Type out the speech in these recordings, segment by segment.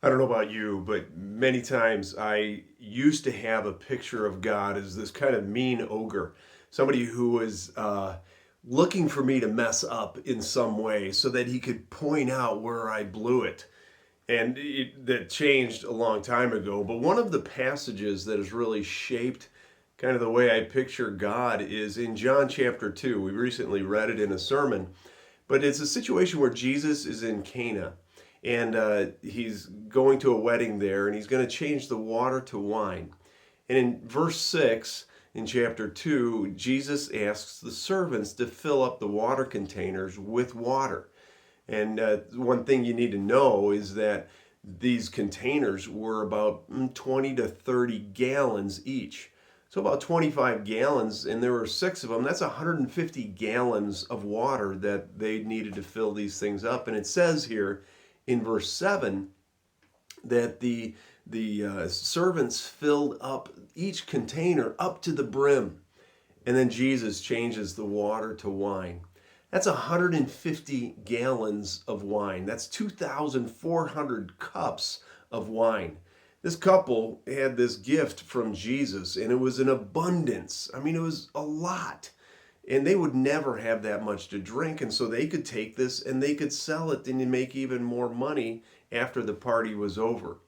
I don't know about you, but many times I used to have a picture of God as this kind of mean ogre, somebody who was looking for me to mess up in some way so that he could point out where I blew it. That changed a long time ago. But one of the passages that has really shaped kind of the way I picture God is in John chapter 2. We recently read it in a sermon, but it's a situation where Jesus is in Cana and he's going to a wedding there and he's going to change the water to wine. And in verse 6 in chapter 2, Jesus asks the servants to fill up the water containers with water. And one thing you need to know is that these containers were about 20 to 30 gallons each. So about 25 gallons, and there were six of them. That's 150 gallons of water that they needed to fill these things up. And it says here in verse 7 that the servants filled up each container up to the brim. And then Jesus changes the water to wine. That's 150 gallons of wine. That's 2,400 cups of wine. This couple had this gift from Jesus, and it was an abundance. I mean, it was a lot. And they would never have that much to drink, and so they could take this and they could sell it and make even more money after the party was over.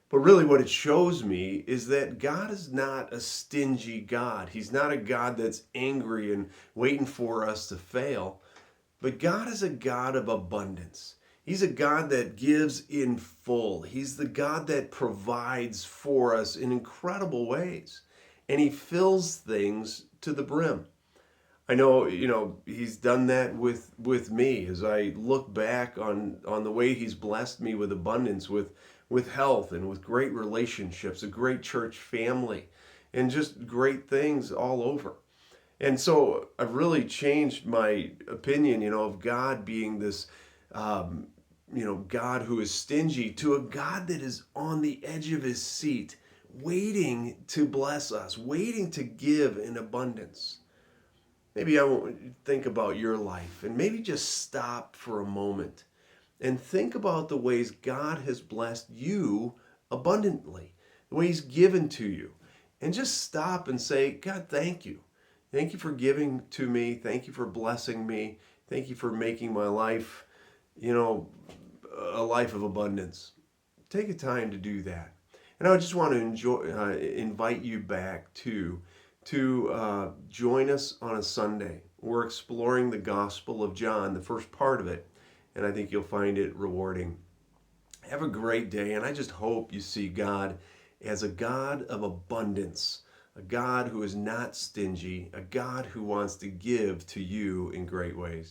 But really, what it shows me is that God is not a stingy God. He's not a God that's angry and waiting for us to fail. But God is a God of abundance. He's a God that gives in full. He's the God that provides for us in incredible ways. And He fills things to the brim. I know, He's done that with me as I look back on the way He's blessed me with abundance, with health and with great relationships, a great church family, and just great things all over. And so I've really changed my opinion, of God being this, God who is stingy to a God that is on the edge of His seat, waiting to bless us, waiting to give in abundance. Maybe I won't think about your life and maybe just stop for a moment and think about the ways God has blessed you abundantly, the way He's given to you. And just stop and say, God, thank you. Thank you for giving to me. Thank you for blessing me. Thank you for making my life, a life of abundance. Take a time to do that. And I just want to invite you back to join us on a Sunday. We're exploring the Gospel of John, the first part of it, and I think you'll find it rewarding. Have a great day, and I just hope you see God as a God of abundance, a God who is not stingy, a God who wants to give to you in great ways.